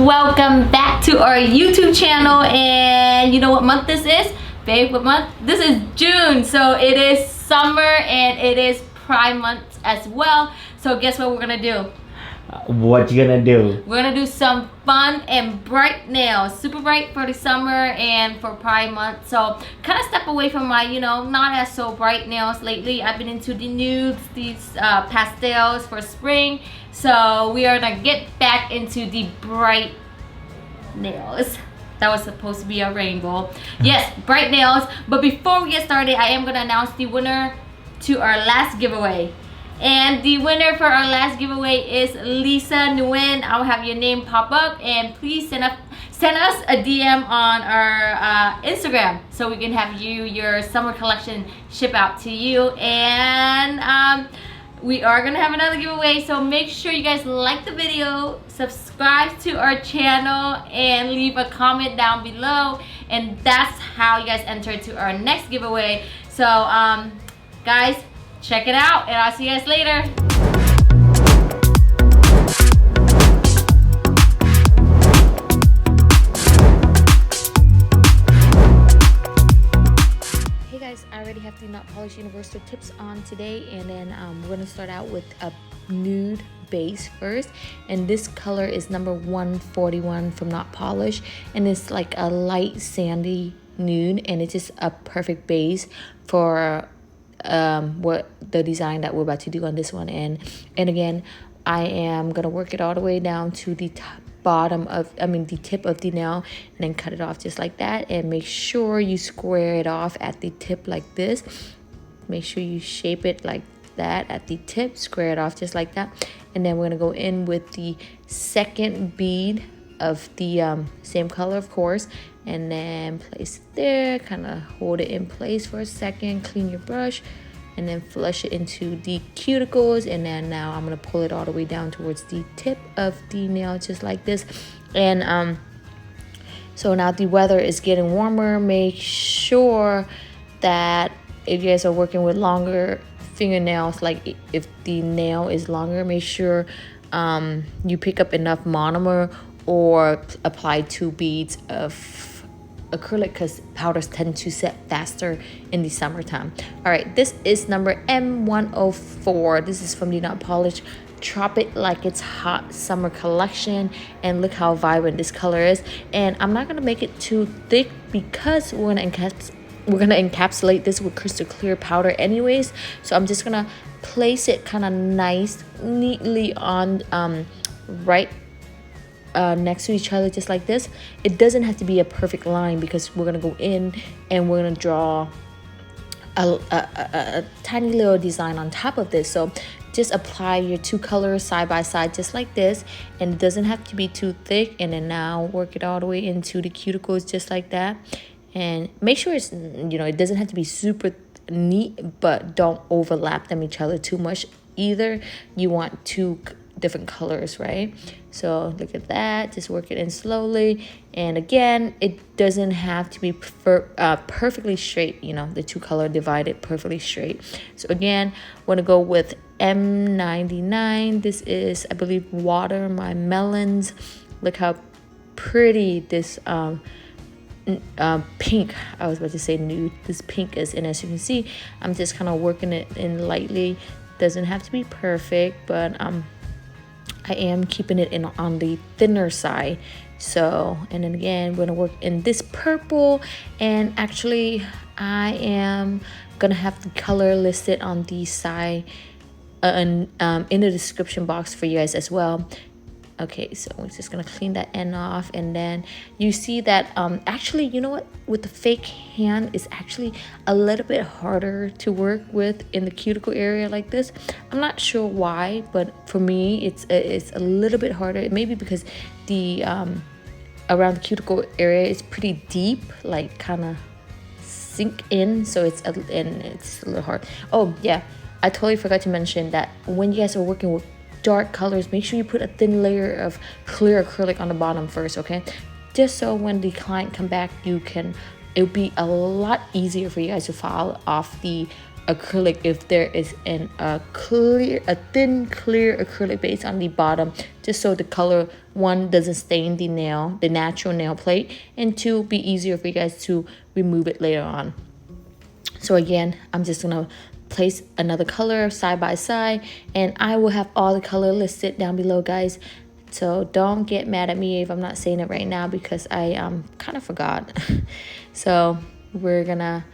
welcome back to our YouTube channel. And you know what month this is? Babe, what month? This is June, so it is summer and it is Pride month as well. So guess what we're gonna do? What you gonna do? We're gonna do some fun and bright nails, super bright for the summer and for Pride month. So kind of step away from my, not as so bright nails lately. I've been into the nudes, these pastels for spring. So we are gonna get back into the bright nails. That was supposed to be a rainbow. Yes, bright nails. But before we get started, I am gonna announce the winner to our last giveaway. And the winner for our last giveaway is Lisa Nguyen. I'll have your name pop up, and please send us a DM on our Instagram so we can have your summer collection ship out to you. And we are gonna have another giveaway, so make sure you guys like the video, subscribe to our channel, and leave a comment down below, and that's how you guys enter to our next giveaway. So guys, check it out, and I'll see you guys later. Hey guys, I already have the Notpolish Universal tips on today, and then we're gonna start out with a nude base first, and this color is number 141 from Notpolish, and it's like a light sandy nude, and it's just a perfect base for what the design that we're about to do on this one. And again, I am gonna work it all the way down to the the tip of the nail, and then cut it off just like that, and make sure you square it off at the tip like this. Make sure you shape it like that at the tip, square it off just like that, and then we're gonna go in with the second bead of the same color, of course, and then place it there, kind of hold it in place for a second, clean your brush, and then flush it into the cuticles. And then now I'm gonna pull it all the way down towards the tip of the nail just like this. And so now the weather is getting warmer. Make sure that if you guys are working with longer fingernails, like if the nail is longer, make sure you pick up enough monomer or apply 2 beads of acrylic, because powders tend to set faster in the summertime. All right, this is number M104. This is from the Notpolish Drop It Like It's Hot summer collection, and look how vibrant this color is. And I'm not gonna make it too thick because we're gonna encapsulate this with crystal clear powder anyways. So I'm just gonna place it kind of nice, neatly on right next to each other just like this. It doesn't have to be a perfect line because we're gonna go in and we're gonna draw a tiny little design on top of this. So just apply your 2 colors side by side just like this, and it doesn't have to be too thick. And then now work it all the way into the cuticles just like that, and make sure it's, it doesn't have to be super neat, but don't overlap them each other too much either. You want 2 different colors, right? So look at that, just work it in slowly. And again, it doesn't have to be perfectly straight, the 2 color divided perfectly straight. So again, want to go with M99. This is, I believe, Water My Melons. Look how pretty this pink, I was about to say nude, this pink is. And as you can see, I'm just kind of working it in lightly. Doesn't have to be perfect, but I am keeping it in on the thinner side. So, and then again, we're gonna work in this purple, and actually I am gonna have the color listed on the side and in the description box for you guys as well. Okay, so we're just gonna clean that end off, and then you see that actually, you know what, with the fake hand is actually a little bit harder to work with in the cuticle area like this. I'm not sure why, but for me it's a little bit harder. Maybe because the around the cuticle area is pretty deep, like kind of sink in, so it's a little hard. Oh yeah, I totally forgot to mention that when you guys are working with dark colors, make sure you put a thin layer of clear acrylic on the bottom first, okay? Just so when the client come back, it'll be a lot easier for you guys to file off the acrylic if there is a thin clear acrylic base on the bottom, just so the color, one, doesn't stain the nail, the natural nail plate, and two, be easier for you guys to remove it later on. So again, I'm just gonna place another color side by side, and I will have all the color listed down below, guys. So don't get mad at me if I'm not saying it right now, because I kind of forgot. So we're gonna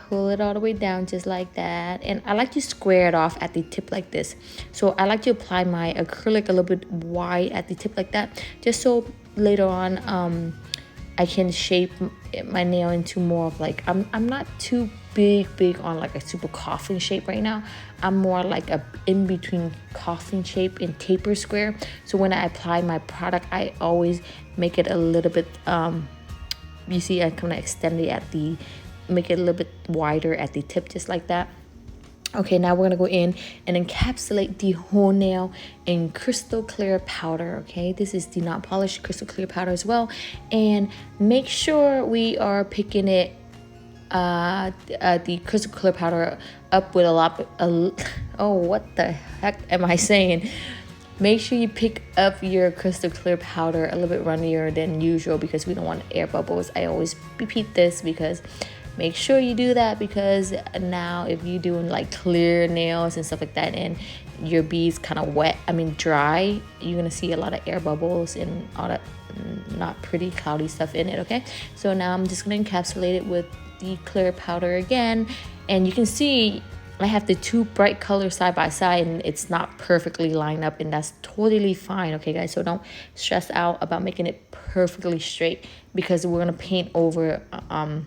pull it all the way down just like that, and I like to square it off at the tip like this. So I like to apply my acrylic a little bit wide at the tip like that, just so later on I can shape my nail into more of like, I'm not too big on like a super coffin shape right now. I'm more like a in between coffin shape and taper square. So when I apply my product, I always make it a little bit you see, I kind of extend it at the, make it a little bit wider at the tip, just like that. Okay, now we're gonna go in and encapsulate the whole nail in crystal clear powder. Okay, this is the Notpolish crystal clear powder as well, and make sure we are picking it the crystal clear powder up with oh, what the heck am I saying? Make sure you pick up your crystal clear powder a little bit runnier than usual, because we don't want air bubbles. I always repeat this, because make sure you do that, because now if you're doing like clear nails and stuff like that and your beads kind of dry, you're gonna see a lot of air bubbles and all that not pretty cloudy stuff in it. Okay, so now I'm just gonna encapsulate it with the clear powder again, and you can see I have the two bright colors side by side, and it's not perfectly lined up, and that's totally fine. Okay, guys, so don't stress out about making it perfectly straight, because we're gonna paint over on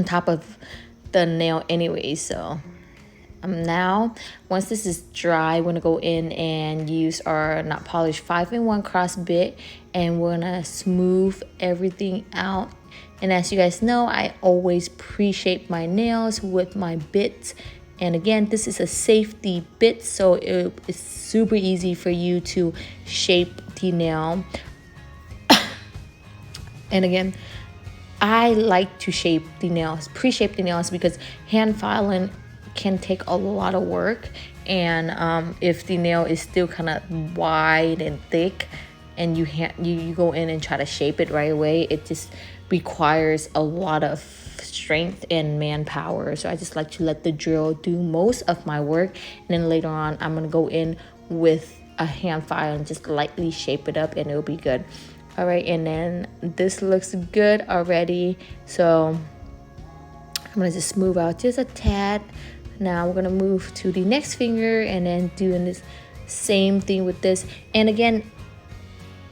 top of the nail anyway. So now once this is dry, we're gonna go in and use our Notpolish 5-in-1 cross bit, and we're gonna smooth everything out. And as you guys know, I always pre-shape my nails with my bits, and again, this is a safety bit, so it's super easy for you to shape the nail. And again, I like to shape the nails, pre-shape the nails, because hand filing can take a lot of work, and if the nail is still kind of wide and thick and you go in and try to shape it right away, it just requires a lot of strength and manpower. So I just like to let the drill do most of my work, and then later on I'm gonna go in with a hand file and just lightly shape it up, and it'll be good. All right, and then this looks good already, so I'm gonna just smooth out just a tad. Now we're gonna move to the next finger, and then doing this same thing with this. And again,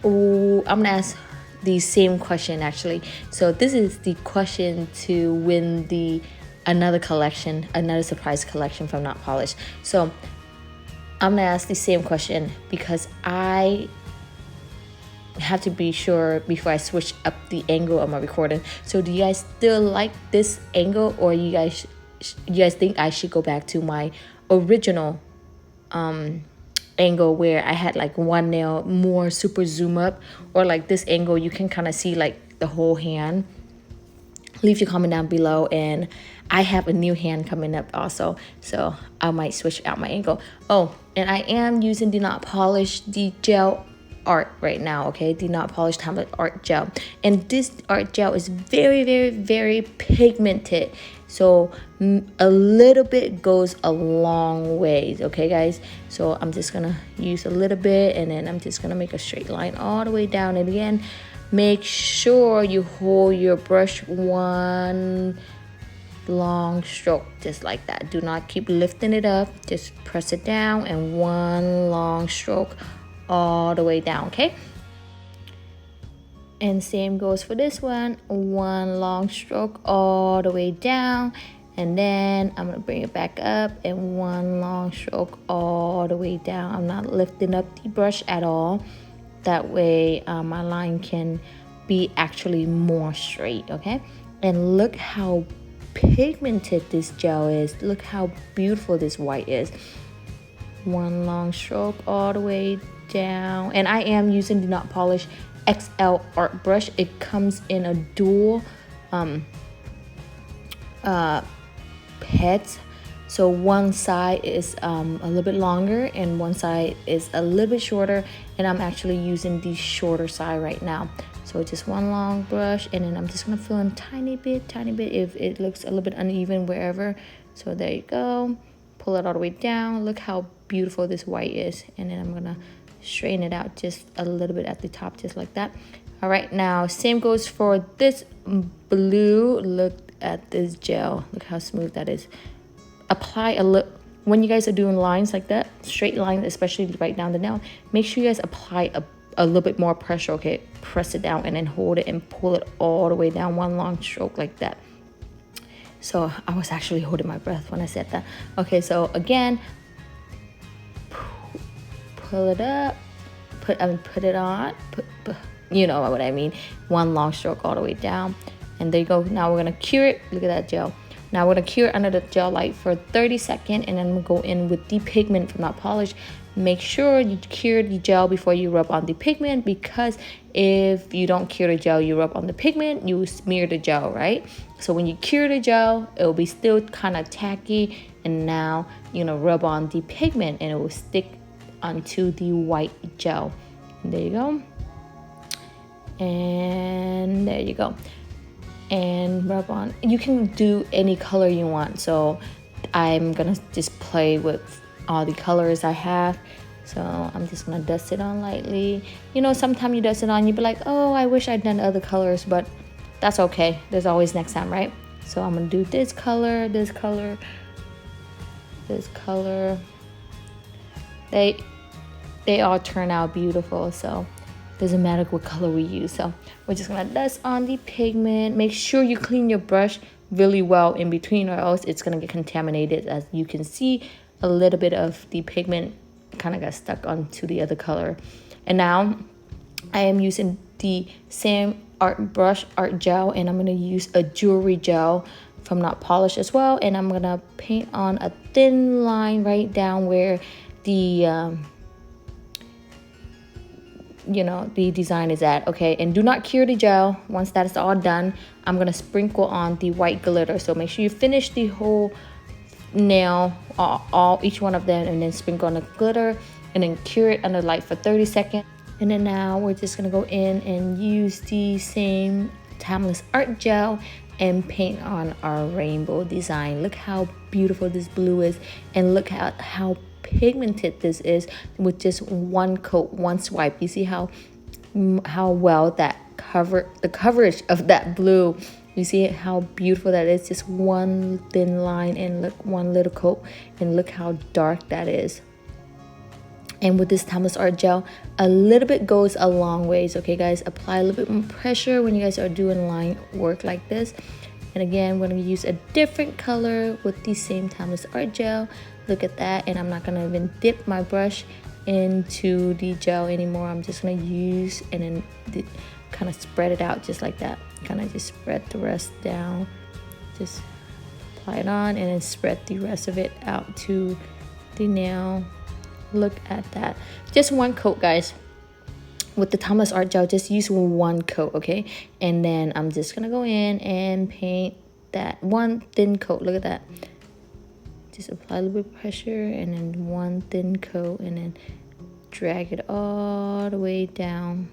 I'm gonna ask the same question actually. So this is the question to win another surprise collection from Notpolish. So I'm gonna ask the same question, because I have to be sure before I switch up the angle of my recording. So do you guys still like this angle, or you guys think I should go back to my original angle where I had like one nail more super zoom up, or like this angle you can kind of see like the whole hand? Leave your comment down below, and I have a new hand coming up also, so I might switch out my angle. Oh, and I am using the Notpolish the gel art right now. Okay, the Notpolish tablet art gel, and this art gel is very pigmented, so a little bit goes a long ways. Okay guys, so I'm just gonna use a little bit, and then I'm just gonna make a straight line all the way down. And again, make sure you hold your brush one long stroke, just like that. Do not keep lifting it up, just press it down, and one long stroke all the way down. Okay, and same goes for this one, one long stroke all the way down, and then I'm gonna bring it back up, and one long stroke all the way down. I'm not lifting up the brush at all, that way my line can be actually more straight. Okay, and look how pigmented this gel is. Look how beautiful this white is. One long stroke all the way down, and I am using the Notpolish XL art brush. It comes in a dual heads, So one side is a little bit longer and one side is a little bit shorter, and I'm actually using the shorter side right now. So just one long brush, and then I'm just gonna fill in tiny bit if it looks a little bit uneven wherever. So there you go. Pull it all the way down. Look how beautiful this white is. And then I'm gonna straighten it out just a little bit at the top, just like that. All right, now same goes for this blue. Look at this gel. Look how smooth that is. Apply a little. When you guys are doing lines like that, straight lines, especially right down the nail, make sure you guys apply a little bit more pressure, okay? Press it down and then hold it and pull it all the way down, one long stroke like that. So I was actually holding my breath when I said that. Okay, so again, pull it up, put it on, you know what I mean, one long stroke all the way down, and there you go. Now we're gonna cure it. Look at that gel. Now we're gonna cure it under the gel light for 30 seconds, and then we'll go in with the pigment from Notpolish. Make sure you cure the gel before you rub on the pigment, because if you don't cure the gel, you rub on the pigment, you smear the gel, right? So when you cure the gel, it will be still kind of tacky, and now you know, rub on the pigment and it will stick onto the white gel. And there you go. And there you go. And rub on. You can do any color you want, so I'm gonna just play with all the colors I have. So I'm just gonna dust it on lightly. You know, sometimes you dust it on, you be like, oh, I wish I'd done other colors, but that's okay. There's always next time, right? So I'm gonna do this color, this color, this color. They all turn out beautiful, so doesn't matter what color we use. So we're just gonna dust on the pigment. Make sure you clean your brush really well in between, or else it's gonna get contaminated. As you can see, a little bit of the pigment kind of got stuck onto the other color. And now I am using the same art gel, and I'm gonna use a jewelry gel from Notpolish as well, and I'm gonna paint on a thin line right down where the you know, the design is at, okay? And do not cure the gel. Once that is all done, I'm gonna sprinkle on the white glitter. So make sure you finish the whole nail, each one of them, and then sprinkle on the glitter, and then cure it under light for 30 seconds. And then now we're just gonna go in and use the same Timeless Art gel and paint on our rainbow design. Look how beautiful this blue is, and look how pigmented this is with just one coat, one swipe. You see how well that the coverage of that blue, you see how beautiful that is, just one thin line, and look, one little coat, and look how dark that is. And with this Timeless Art gel, a little bit goes a long ways, okay guys? Apply a little bit more pressure when you guys are doing line work like this. And again, we're gonna use a different color with the same Timeless Art gel. Look at that. And I'm not gonna even dip my brush into the gel anymore. I'm just gonna use and then kind of spread it out just like that. Kind of just spread the rest down. Just apply it on and then spread the rest of it out to the nail. Look at that. Just one coat, guys. With the Timeless Art gel, just use one coat, okay? And then I'm just gonna go in and paint that one thin coat. Look at that. Just apply a little bit of pressure, and then one thin coat, and then drag it all the way down.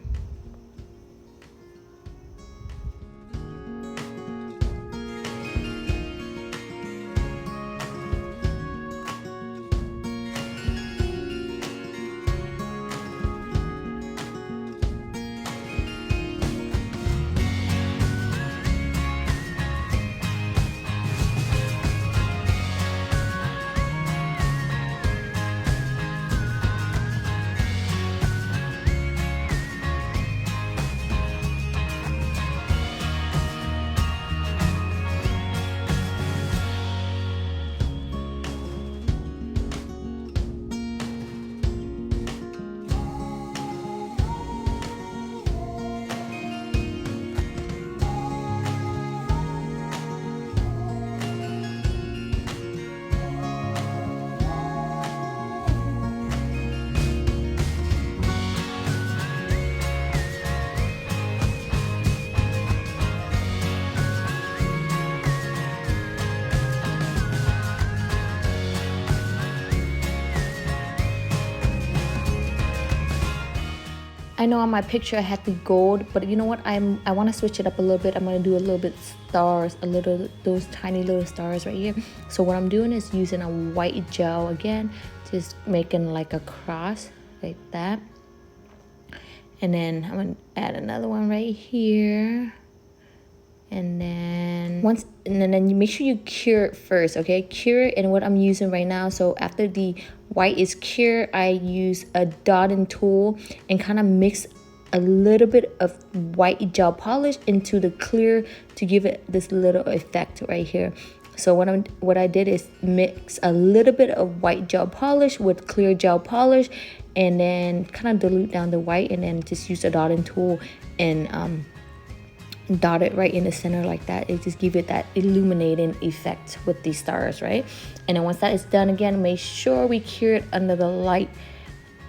I know on my picture I had the gold, but you know what? I want to switch it up a little bit. I'm going to do a little bit stars, those tiny little stars right here. So what I'm doing is using a white gel again, just making like a cross like that. And then I'm going to add another one right here. And then you make sure you cure it first, okay? Cure it. And what I'm using right now, so after the white is cured, I use a dotting tool and kind of mix a little bit of white gel polish into the clear to give it this little effect right here. So what I did is mix a little bit of white gel polish with clear gel polish, and then kind of dilute down the white, and then just use a dotting tool and dot it right in the center like that. It just give it that illuminating effect with these stars, right? And then once that is done, again, make sure we cure it under the light,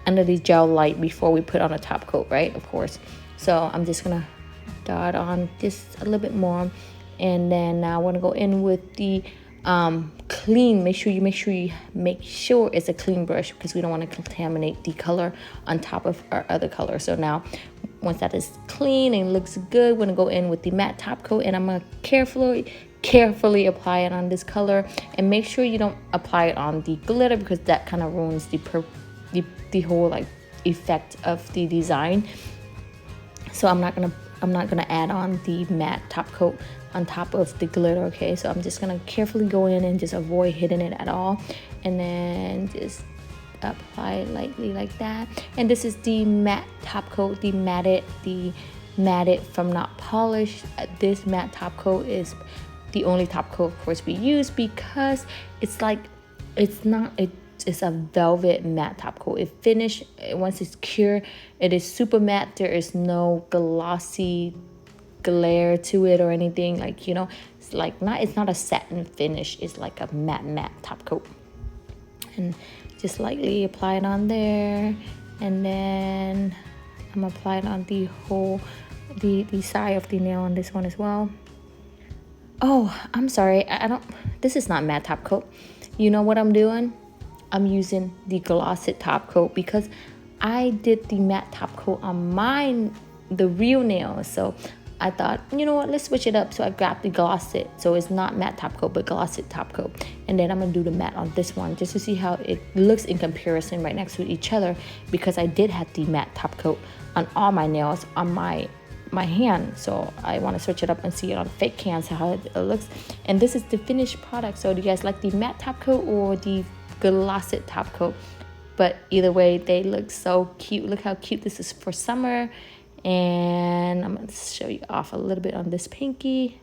under the gel light, before we put on a top coat, right? Of course. So I'm just gonna dot on just a little bit more, and then now I want to go in with the clean. Make sure it's a clean brush, because we don't want to contaminate the color on top of our other color. So now once that is clean and looks good, we're gonna go in with the matte top coat, and I'm gonna carefully apply it on this color. And make sure you don't apply it on the glitter, because that kind of ruins the whole like effect of the design. So I'm not gonna add on the matte top coat on top of the glitter, okay? So I'm just gonna carefully go in and just avoid hitting it at all, and then just apply it lightly like that. And this is the matte top coat, the matted from Notpolish. This matte top coat is the only top coat, of course, we use, because it's a velvet matte top coat. It finish once it's cured, it is super matte. There is no glossy glare to it or anything, like, you know, it's not a satin finish. It's like a matte top coat. And just lightly apply it on there, and then I'm applying on the whole the side of the nail on this one as well. Oh, I'm sorry, I don't, this is not matte top coat. You know what I'm doing? I'm using the glossy top coat, because I did the matte top coat on the real nail. So I thought, you know what, let's switch it up. So I grabbed the glossy, so it's not matte top coat but glossy top coat. And then I'm gonna do the matte on this one, just to see how it looks in comparison right next to each other, because I did have the matte top coat on all my nails on my hand. So I want to switch it up and see it on fake cans how it looks. And this is the finished product. So do you guys like the matte top coat or the glossy top coat? But either way, they look so cute. Look how cute this is for summer. And I'm going to show you off a little bit on this pinky.